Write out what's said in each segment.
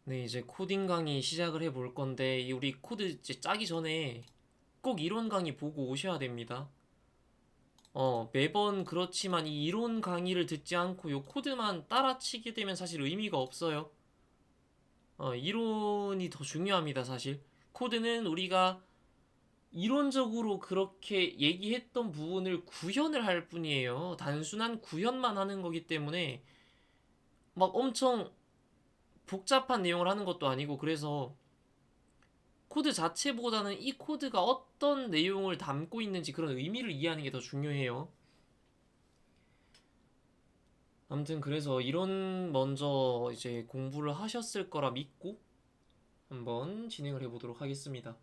네, 이제 코딩 강의 시작을 해볼 건데, 우리 코드 이제 짜기 전에 꼭 이론 강의 보고 오셔야 됩니다. 매번 그렇지만 이 이론 강의를 듣지 않고 요 코드만 따라치게 되면 사실 의미가 없어요. 이론이 더 중요합니다, 사실. 코드는 우리가 이론적으로 그렇게 얘기했던 부분을 구현을 할 뿐이에요. 단순한 구현만 하는 거기 때문에 막 엄청 복잡한 내용을 하는 것도 아니고 그래서 코드 자체보다는 이 코드가 어떤 내용을 담고 있는지 그런 의미를 이해하는 게 더 중요해요. 아무튼 그래서 이론 먼저 이제 공부를 하셨을 거라 믿고 한번 진행을 해보도록 하겠습니다.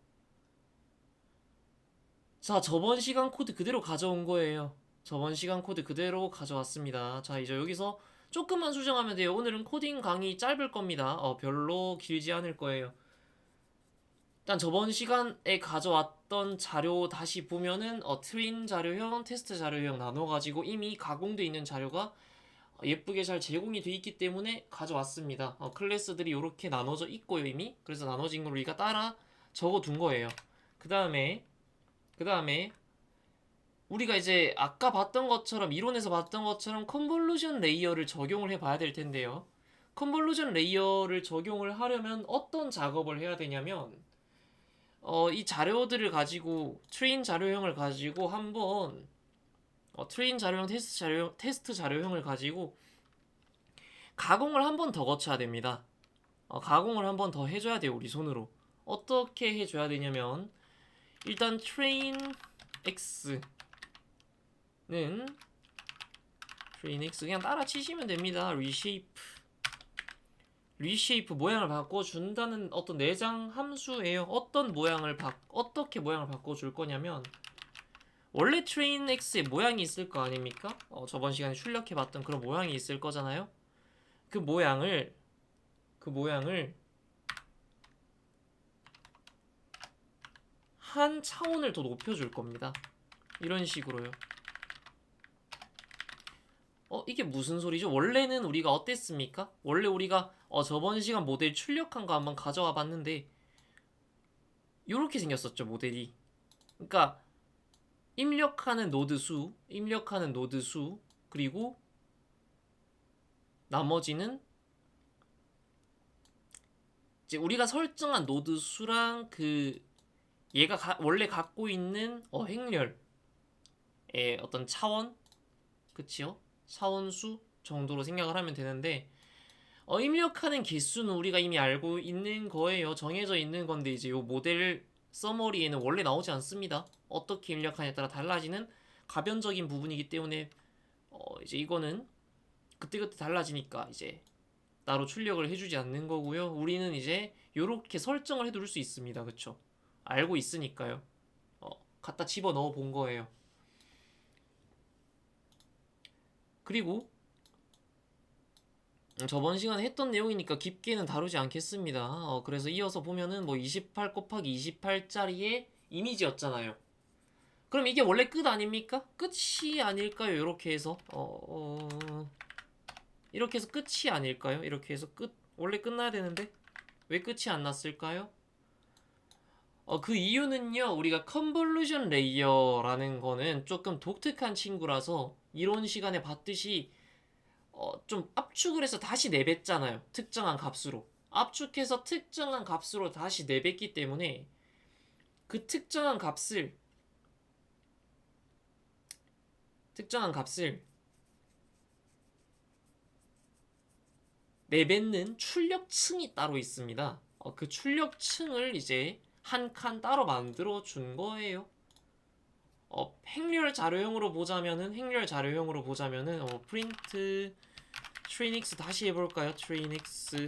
자, 저번 시간 코드 그대로 가져온 거예요. 저번 시간 코드 그대로 가져왔습니다. 자, 이제 여기서 조금만 수정하면 돼요. 오늘은 코딩 강의 짧을 겁니다. 별로 길지 않을 거예요. 일단 저번 시간에 가져왔던 자료 다시 보면은 트윈 자료형, 테스트 자료형 나눠가지고 이미 가공되어 있는 자료가 예쁘게 잘 제공이 되어 있기 때문에 가져왔습니다. 클래스들이 이렇게 나눠져 있고요 이미. 그래서 나눠진 걸 우리가 따라 적어둔 거예요. 그 다음에 우리가 이제 아까 봤던 것처럼 이론에서 봤던 것처럼 컨볼루션 레이어를 적용을 해봐야 될 텐데요. 컨볼루션 레이어를 적용을 하려면 어떤 작업을 해야 되냐면 이 자료들을 가지고 트레인 자료형을 가지고 한번 트레인 자료형, 테스트 자료형을 가지고 가공을 한 번 더 거쳐야 됩니다. 가공을 한 번 더 해줘야 돼요, 우리 손으로. 어떻게 해줘야 되냐면 일단 train x는 train x 그냥 따라 치시면 됩니다. reshape 모양을 바꿔준다는 어떤 내장 함수예요. 어떻게 모양을 바꿔줄 거냐면 원래 train x의 모양이 있을 거 아닙니까? 저번 시간에 출력해봤던 그런 모양이 있을 거잖아요. 그 모양을 한 차원을 더 높여줄 겁니다. 이런 식으로요. 이게 무슨 소리죠? 원래는 우리가 어땠습니까? 원래 우리가 저번 시간 모델 출력한 거 한번 가져와 봤는데 이렇게 생겼었죠, 모델이. 그러니까 입력하는 노드 수, 그리고 나머지는 이제 우리가 설정한 노드 수랑 얘가 원래 갖고 있는 행렬의 어떤 차원, 그치요? 차원수 정도로 생각을 하면 되는데 입력하는 개수는 우리가 이미 알고 있는 거예요. 정해져 있는 건데 이제 요 모델 서머리에는 원래 나오지 않습니다. 어떻게 입력하냐에 따라 달라지는 가변적인 부분이기 때문에 이제 이거는 그때그때 달라지니까 이제 따로 출력을 해주지 않는 거고요. 우리는 이제 요렇게 설정을 해둘 수 있습니다. 그쵸? 알고 있으니까요. 갖다 집어 넣어 본 거예요. 그리고 저번 시간에 했던 내용이니까 깊게는 다루지 않겠습니다. 그래서 이어서 보면은 뭐 28 곱하기 28짜리의 이미지였잖아요. 그럼 이게 원래 끝 아닙니까? 끝이 아닐까요? 이렇게 해서 이렇게 해서 끝이 아닐까요? 이렇게 해서 원래 끝나야 되는데 왜 끝이 안 났을까요? 그 이유는요, 우리가 컨볼루션 레이어라는 거는 조금 독특한 친구라서 이론 시간에 봤듯이 좀 압축을 해서 다시 내뱉잖아요. 특정한 값으로. 압축해서 특정한 값으로 다시 내뱉기 때문에 그 특정한 값을 내뱉는 출력층이 따로 있습니다. 그 출력층을 이제 한 칸 따로 만들어 준 거예요. 행렬 자료형으로 보자면은 프린트 트레인X 다시 해볼까요? 트레인X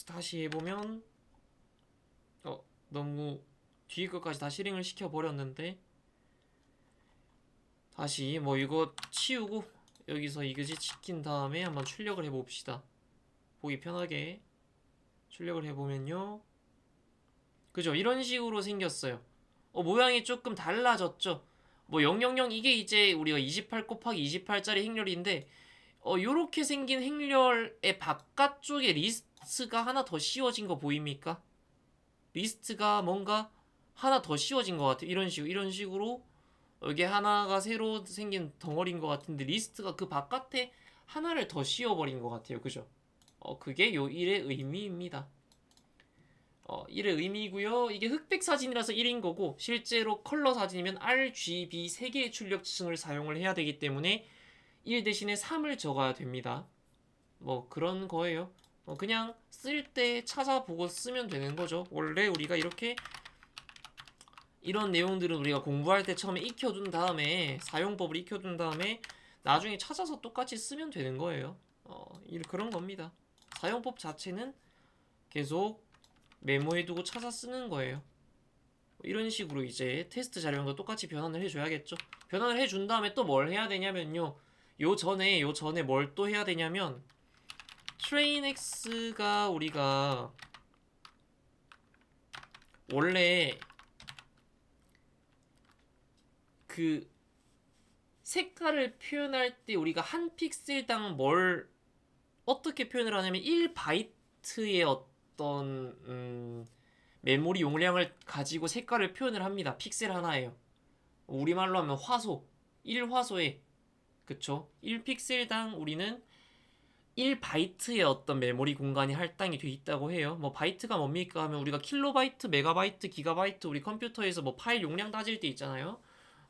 다시 해보면 너무 뒤에 것까지 다 실행을 시켜버렸는데 다시 뭐 이거 치우고 여기서 이거지 시킨 다음에 한번 출력을 해봅시다. 보기 편하게 출력을 해보면요, 그죠? 이런 식으로 생겼어요. 모양이 조금 달라졌죠? 뭐 000 이게 이제 우리가 28 곱하기 28짜리 행렬인데 요렇게 생긴 행렬의 바깥쪽에 리스트가 하나 더 씌워진 거 보입니까? 리스트가 뭔가 하나 더 씌워진 것 같아요. 이런 식으로 여기 하나가 새로 생긴 덩어리인 것 같은데 리스트가 그 바깥에 하나를 더 씌워버린 것 같아요. 그죠? 그게 요 1의 의미입니다. 1의 의미고요. 이게 흑백 사진이라서 1인 거고 실제로 컬러 사진이면 RGB 3개의 출력층을 사용을 해야 되기 때문에 1 대신에 3을 적어야 됩니다. 뭐 그런 거예요. 그냥 쓸 때 찾아보고 쓰면 되는 거죠. 원래 우리가 이렇게 이런 내용들은 우리가 공부할 때 처음에 익혀둔 다음에 사용법을 익혀둔 다음에 나중에 찾아서 똑같이 쓰면 되는 거예요. 그런 겁니다. 사용법 자체는 계속 메모해두고 찾아 쓰는 거예요. 이런 식으로 이제 테스트 자료형도 똑같이 변환을 해줘야겠죠. 변환을 해준 다음에 또 뭘 해야 되냐면요. 요 전에 뭘 또 해야 되냐면 trainx가 우리가 원래 그 색깔을 표현할 때 우리가 한 픽셀당 뭘 어떻게 표현을 하냐면 1바이트의 어떤 메모리 용량을 가지고 색깔을 표현을 합니다. 픽셀 하나에요. 우리말로 하면 화소 1화소에 그쵸? 1픽셀당 우리는 1바이트의 어떤 메모리 공간이 할당이 돼 있다고 해요. 뭐 바이트가 뭡니까 하면 우리가 킬로바이트, 메가바이트, 기가바이트 우리 컴퓨터에서 뭐 파일 용량 따질 때 있잖아요.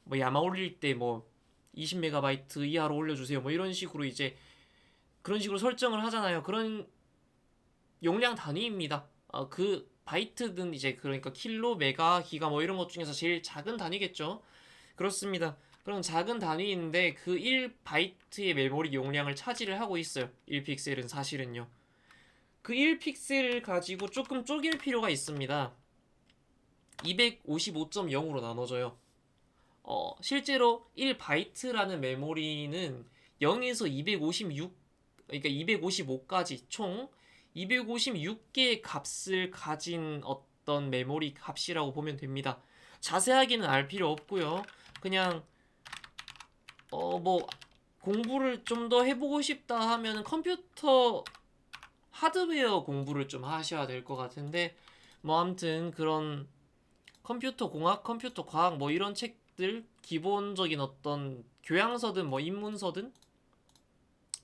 뭐 야마 올릴 때 뭐 20메가바이트 이하로 올려주세요. 뭐 이런 식으로 이제 그런 식으로 설정을 하잖아요. 그런 용량 단위입니다. 그 바이트든 이제 그러니까 킬로, 메가, 기가 뭐 이런 것 중에서 제일 작은 단위겠죠. 그렇습니다. 그럼 작은 단위인데 그 1바이트의 메모리 용량을 차지를 하고 있어요. 1픽셀은 사실은요. 그 1픽셀을 가지고 조금 쪼갤 필요가 있습니다. 255.0으로 나눠져요. 실제로 1바이트라는 메모리는 0에서 256, 그러니까 255까지 총 256개의 값을 가진 어떤 메모리 값이라고 보면 됩니다. 자세하게는 알 필요 없고요. 그냥 뭐 공부를 좀 더 해보고 싶다 하면 컴퓨터 하드웨어 공부를 좀 하셔야 될 것 같은데 뭐 아무튼 그런 컴퓨터 공학, 컴퓨터 과학 뭐 이런 책들 기본적인 어떤 교양서든 뭐 입문서든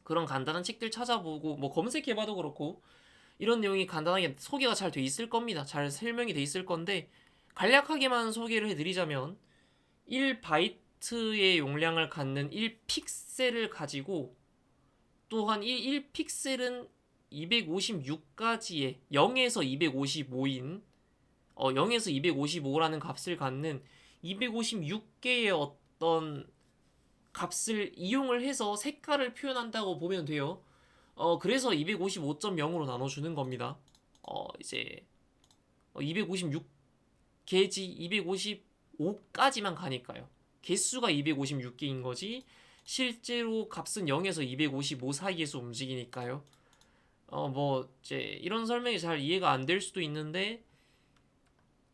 그런 간단한 책들 찾아보고 뭐 검색해봐도 그렇고 이런 내용이 간단하게 소개가 잘 돼 있을 겁니다. 잘 설명이 돼 있을 건데 간략하게만 소개를 해드리자면 1바이트의 용량을 갖는 1픽셀을 가지고 또한 1픽셀은 256가지의 0에서 255인 0에서 255라는 값을 갖는 256개의 어떤 값을 이용을 해서 색깔을 표현한다고 보면 돼요. 그래서 255.0으로 나눠주는 겁니다. 이제 256개지 255까지만 가니까요. 개수가 256개인 거지 실제로 값은 0에서 255 사이에서 움직이니까요. 뭐 이제 이런 설명이 잘 이해가 안 될 수도 있는데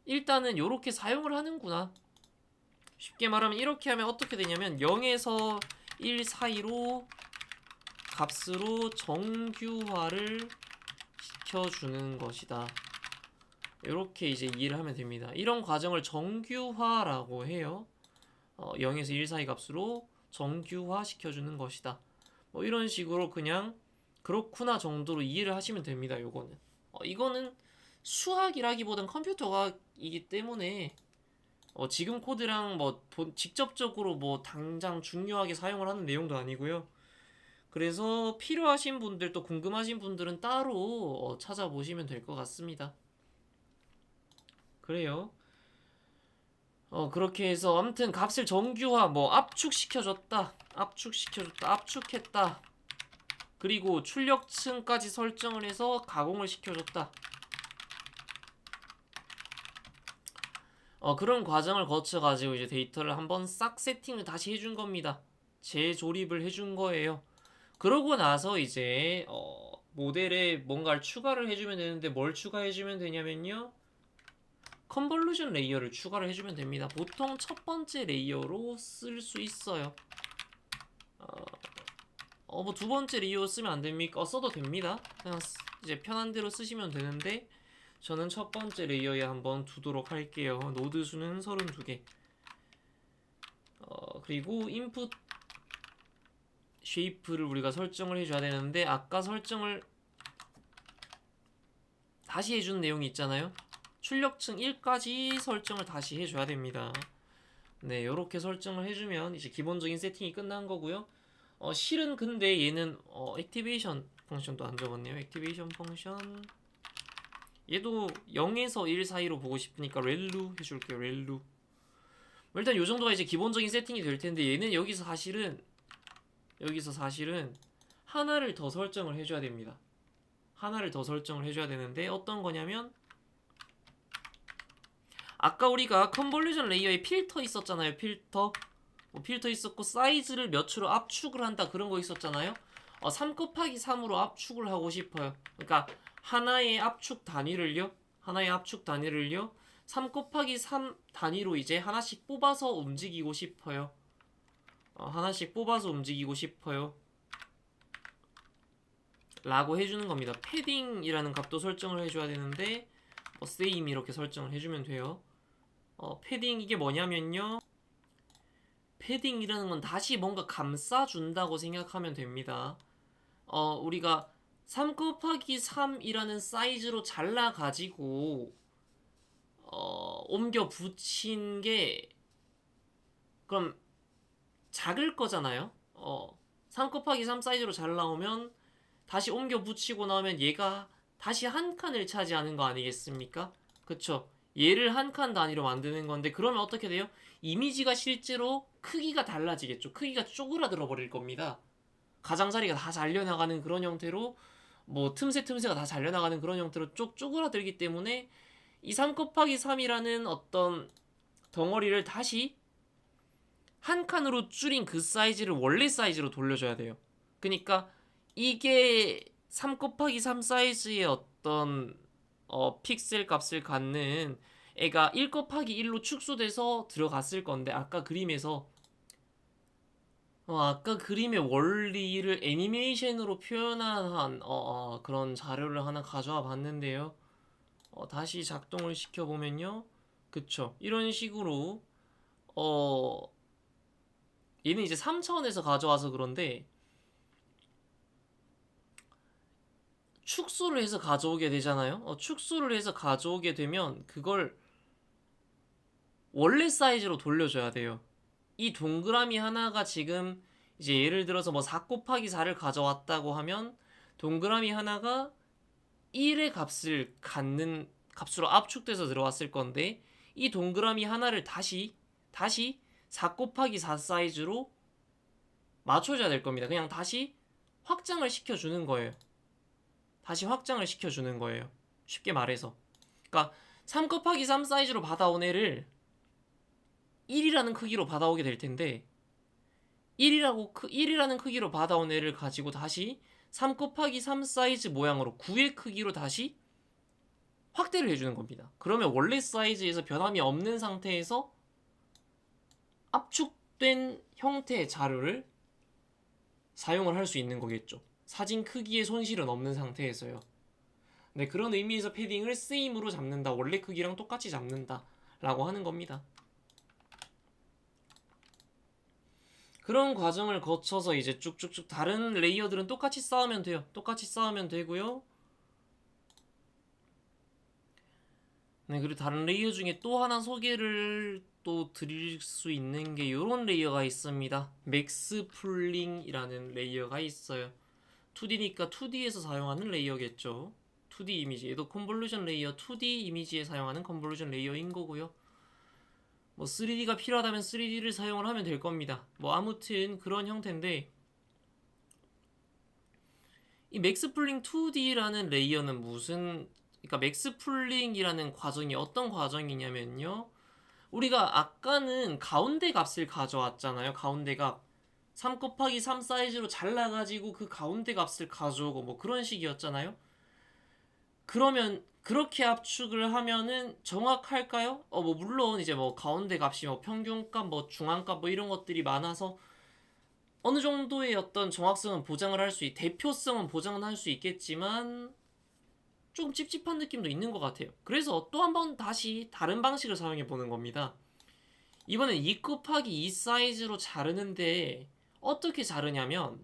일단은 이렇게 사용을 하는구나. 쉽게 말하면 이렇게 하면 어떻게 되냐면 0에서 1 사이로 값으로 정규화를 시켜주는 것이다. 이렇게 이제 이해를 하면 됩니다. 이런 과정을 정규화라고 해요. 0에서 1 사이 값으로 정규화 시켜주는 것이다. 뭐 이런 식으로 그냥 그렇구나 정도로 이해를 하시면 됩니다. 요거는 이거는 수학이라기보단 컴퓨터 과학이기 때문에 지금 코드랑 뭐 직접적으로 뭐 당장 중요하게 사용을 하는 내용도 아니고요. 그래서 필요하신 분들 또 궁금하신 분들은 따로 찾아보시면 될 것 같습니다. 그래요. 그렇게 해서 아무튼 값을 정규화 뭐 압축시켜줬다 압축했다 그리고 출력층까지 설정을 해서 가공을 시켜줬다. 그런 과정을 거쳐가지고 이제 데이터를 한번 싹 세팅을 다시 해준 겁니다. 재조립을 해준 거예요. 그러고 나서 이제 모델에 뭔가를 추가를 해주면 되는데 뭘 추가해주면 되냐면요. 컨볼루션 레이어를 추가를 해주면 됩니다. 보통 첫 번째 레이어로 쓸 수 있어요. 뭐 두 번째 레이어 쓰면 안 됩니까? 써도 됩니다. 그냥 이제 편한 대로 쓰시면 되는데 저는 첫 번째 레이어에 한번 두도록 할게요. 노드 수는 32개. 그리고 인풋 쉐이프를 우리가 설정을 해줘야 되는데 아까 설정을 다시 해준 내용이 있잖아요. 출력층 1까지 설정을 다시 해줘야 됩니다. 네, 이렇게 설정을 해주면 이제 기본적인 세팅이 끝난 거고요. 실은 근데 얘는 액티베이션 펑션도 안 적었네요. 액티베이션 펑션 얘도 0에서 1 사이로 보고 싶으니까 렐루 해줄게요. 렐루. 일단 요 정도가 이제 기본적인 세팅이 될 텐데 얘는 여기서 사실은 하나를 더 설정을 해줘야 됩니다. 하나를 더 설정을 해줘야 되는데 어떤 거냐면 아까 우리가 컨볼루션 레이어에 필터 있었잖아요. 필터 필터 있었고 사이즈를 몇으로 압축을 한다 그런 거 있었잖아요. 3 곱하기 3으로 압축을 하고 싶어요. 그러니까 하나의 압축 단위를요 3 곱하기 3 단위로 이제 하나씩 뽑아서 움직이고 싶어요. 라고 해주는 겁니다. 패딩이라는 값도 설정을 해줘야 되는데 same 이렇게 설정을 해주면 돼요. 패딩 이게 뭐냐면요, 패딩이라는 건 다시 뭔가 감싸준다고 생각하면 됩니다. 우리가 3 곱하기 3이라는 사이즈로 잘라가지고 옮겨 붙인 게 그럼 작을 거잖아요. 3 곱하기 3 사이즈로 잘 나오면 다시 옮겨 붙이고 나오면 얘가 다시 한 칸을 차지하는 거 아니겠습니까? 그쵸? 얘를 한 칸 단위로 만드는 건데 그러면 어떻게 돼요? 이미지가 실제로 크기가 달라지겠죠. 크기가 쪼그라들어 버릴 겁니다. 가장자리가 다 잘려나가는 그런 형태로, 뭐 틈새가 다 잘려나가는 그런 형태로 쭉 쪼그라들기 때문에 이 3 곱하기 3이라는 어떤 덩어리를 다시 한 칸으로 줄인 그 사이즈를 원래 사이즈로 돌려줘야 돼요. 그러니까 이게 3 곱하기 3 사이즈의 어떤 픽셀 값을 갖는 애가 1 곱하기 1로 축소돼서 들어갔을 건데 아까 그림에서 아까 그림의 원리를 애니메이션으로 표현한 그런 자료를 하나 가져와 봤는데요. 다시 작동을 시켜보면요. 그쵸. 이런 식으로 얘는 이제 3차원에서 가져와서 그런데 축소를 해서 가져오게 되잖아요. 축소를 해서 가져오게 되면 그걸 원래 사이즈로 돌려줘야 돼요. 이 동그라미 하나가 지금 이제 예를 들어서 뭐 4 곱하기 4를 가져왔다고 하면 동그라미 하나가 1의 값을 갖는 값으로 압축돼서 들어왔을 건데 이 동그라미 하나를 다시 4 곱하기 4 사이즈로 맞춰줘야 될 겁니다. 그냥 다시 확장을 시켜주는 거예요. 쉽게 말해서. 그러니까 3 곱하기 3 사이즈로 받아온 애를 1이라는 크기로 받아오게 될 텐데 1이라는 크기로 받아온 애를 가지고 다시 3 곱하기 3 사이즈 모양으로 9의 크기로 다시 확대를 해주는 겁니다. 그러면 원래 사이즈에서 변함이 없는 상태에서 압축된 형태의 자료를 사용을 할 수 있는 거겠죠. 사진 크기의 손실은 없는 상태에서요. 네, 그런 의미에서 패딩을 same으로 잡는다, 원래 크기랑 똑같이 잡는다 라고 하는 겁니다. 그런 과정을 거쳐서 이제 쭉쭉쭉 다른 레이어들은 똑같이 쌓으면 돼요. 똑같이 쌓으면 되고요. 네, 그리고 다른 레이어 중에 또 하나 소개를 또 드릴 수 있는 게 이런 레이어가 있습니다. 맥스풀링이라는 레이어가 있어요. 2D니까 2D에서 사용하는 레이어겠죠. 2D 이미지, 얘도 컨볼루션 레이어 2D 이미지에 사용하는 컨볼루션 레이어인 거고요. 뭐 3D가 필요하다면 3D를 사용을 하면 될 겁니다. 뭐 아무튼 그런 형태인데, 이 맥스풀링 2D라는 레이어는 그러니까 맥스풀링이라는 과정이 어떤 과정이냐면요, 우리가 아까는 가운데 값을 가져왔잖아요. 가운데 값 3 곱하기 3 사이즈로 잘라가지고 그 가운데 값을 가져오고 뭐 그런 식이었잖아요. 그러면 그렇게 압축을 하면은 정확할까요? 뭐 물론 이제 뭐 가운데 값이 뭐 평균값, 뭐 중앙값 뭐 이런 것들이 많아서 어느 정도의 어떤 정확성은 보장을 할 수 대표성은 보장은 할 수 있겠지만 조금 찝찝한 느낌도 있는 것 같아요. 그래서 또 한 번 다시 다른 방식을 사용해 보는 겁니다. 이번엔 2 곱하기 2 사이즈로 자르는데 어떻게 자르냐면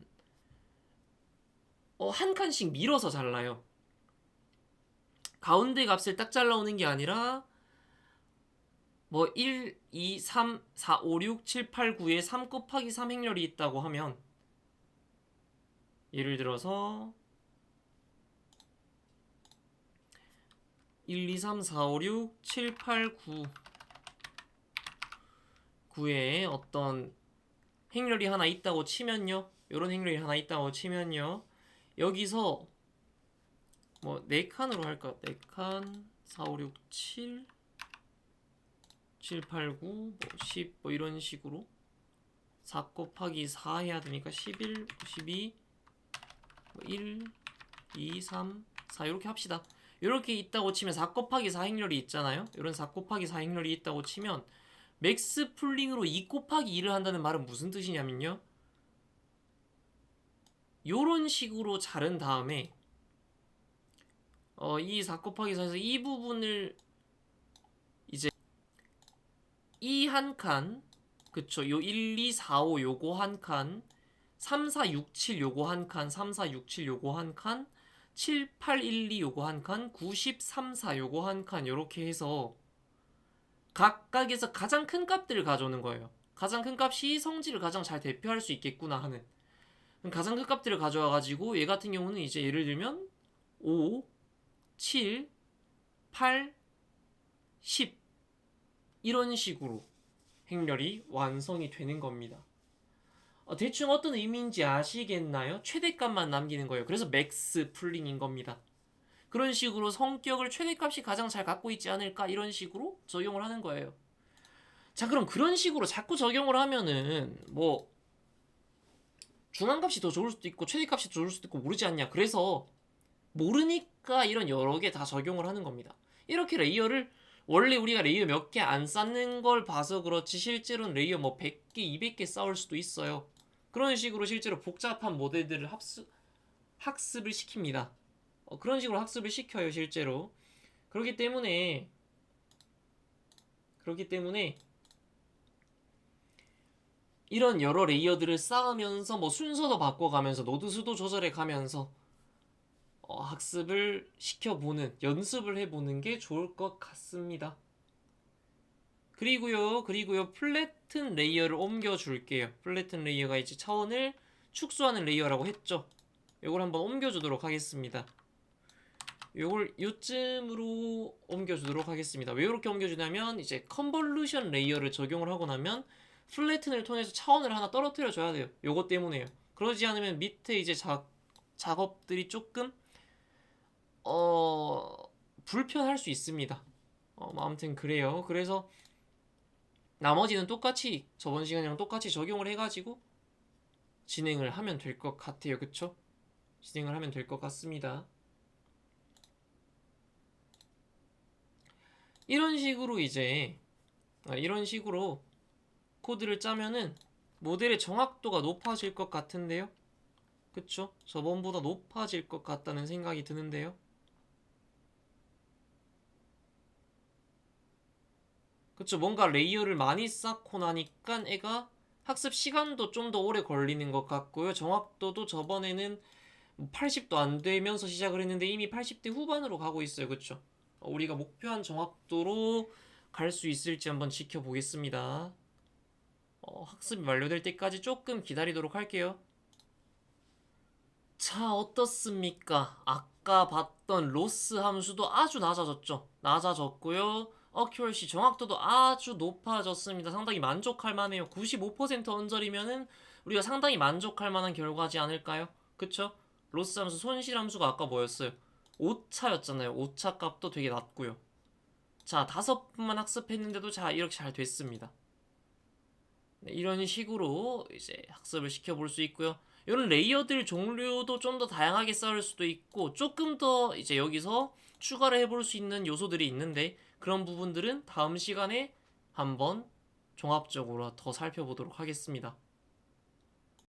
한 칸씩 밀어서 잘라요. 가운데 값을 딱 잘라오는 게 아니라 뭐 1, 2, 3, 4, 5, 6, 7, 8, 9에 3 곱하기 3 행렬이 있다고 하면 예를 들어서 1, 2, 3, 4, 5, 6, 7, 8, 9 9에 어떤 행렬이 하나 있다고 치면요. 요런 행렬이 하나 있다고 치면요. 여기서 뭐 4칸으로 할까? 4칸 4, 5, 6, 7 7, 8, 9, 뭐 10, 뭐 이런 식으로 4 곱하기 4 해야 되니까 11, 12, 뭐 1, 2, 3, 4 이렇게 합시다. 이렇게 있다고 치면 4 곱하기 4 행렬이 있잖아요. 이런 4 곱하기 4 행렬이 있다고 치면 맥스 풀링으로 2 곱하기 2를 한다는 말은 무슨 뜻이냐면요. 요런 식으로 자른 다음에 이 4 곱하기 4에서 이 부분을 이제 이 한 칸, 그쵸, 요 1, 2, 4, 5 요거 한 칸, 3, 4, 6, 7 요거 한 칸, 3, 4, 6, 7 요거 한 칸, 7, 8, 1, 2 요거 한 칸, 9, 10, 3, 4 요거 한 칸, 요렇게 해서 각각에서 가장 큰 값들을 가져오는 거예요. 가장 큰 값이 성질을 가장 잘 대표할 수 있겠구나 하는. 가장 큰 값들을 가져와가지고 얘 같은 경우는 이제 예를 들면 5, 7, 8, 10 이런 식으로 행렬이 완성이 되는 겁니다. 대충 어떤 의미인지 아시겠나요? 최대값만 남기는 거예요. 그래서 맥스 풀링인 겁니다. 그런 식으로 성격을 최대값이 가장 잘 갖고 있지 않을까 이런 식으로 적용을 하는 거예요. 자, 그럼 그런 식으로 자꾸 적용을 하면은 뭐 중앙값이 더 좋을 수도 있고 최대값이 더 좋을 수도 있고 모르지 않냐. 그래서 모르니까 이런 여러 개 다 적용을 하는 겁니다. 이렇게 레이어를 원래 우리가 레이어 몇 개 안 쌓는 걸 봐서 그렇지 실제로는 레이어 뭐 100개, 200개 쌓을 수도 있어요. 그런 식으로 실제로 복잡한 모델들을 학습을 시킵니다. 그런 식으로 학습을 시켜요, 실제로. 그렇기 때문에 이런 여러 레이어들을 쌓으면서 뭐 순서도 바꿔가면서 노드 수도 조절해 가면서 학습을 시켜보는, 연습을 해보는 게 좋을 것 같습니다. 그리고요, 플래튼 레이어를 옮겨줄게요. 플래튼 레이어가 이제 차원을 축소하는 레이어라고 했죠. 이걸 한번 옮겨주도록 하겠습니다. 요걸 요쯤으로 옮겨주도록 하겠습니다. 왜 이렇게 옮겨주냐면 이제 컨볼루션 레이어를 적용을 하고 나면 플래튼을 통해서 차원을 하나 떨어뜨려 줘야 돼요. 요것 때문에요. 그러지 않으면 밑에 이제 작업들이 조금 불편할 수 있습니다. 뭐 아무튼 그래요. 그래서 나머지는 똑같이 저번 시간이랑 똑같이 적용을 해가지고 진행을 하면 될 것 같아요. 그쵸? 진행을 하면 될 것 같습니다. 이런 식으로 이제 이런 식으로 코드를 짜면은 모델의 정확도가 높아질 것 같은데요. 그쵸? 저번보다 높아질 것 같다는 생각이 드는데요. 그쵸? 뭔가 레이어를 많이 쌓고 나니까 애가 학습 시간도 좀 더 오래 걸리는 것 같고요. 정확도도 저번에는 80도 안 되면서 시작을 했는데 이미 80대 후반으로 가고 있어요. 그쵸? 우리가 목표한 정확도로 갈 수 있을지 한번 지켜보겠습니다. 학습이 완료될 때까지 조금 기다리도록 할게요. 자, 어떻습니까? 아까 봤던 로스 함수도 아주 낮아졌죠? 낮아졌고요. 어큐러시 정확도도 아주 높아졌습니다. 상당히 만족할 만해요. 95% 언저리면은 우리가 상당히 만족할 만한 결과지 않을까요? 그쵸? 로스 함수, 손실 함수가 아까 뭐였어요? 오차였잖아요. 오차 값도 되게 낮고요. 자, 5분만 학습했는데도 자, 이렇게 잘 됐습니다. 네, 이런 식으로 이제 학습을 시켜볼 수 있고요. 이런 레이어들 종류도 좀 더 다양하게 쌓을 수도 있고 조금 더 이제 여기서 추가를 해볼 수 있는 요소들이 있는데 그런 부분들은 다음 시간에 한번 종합적으로 더 살펴보도록 하겠습니다.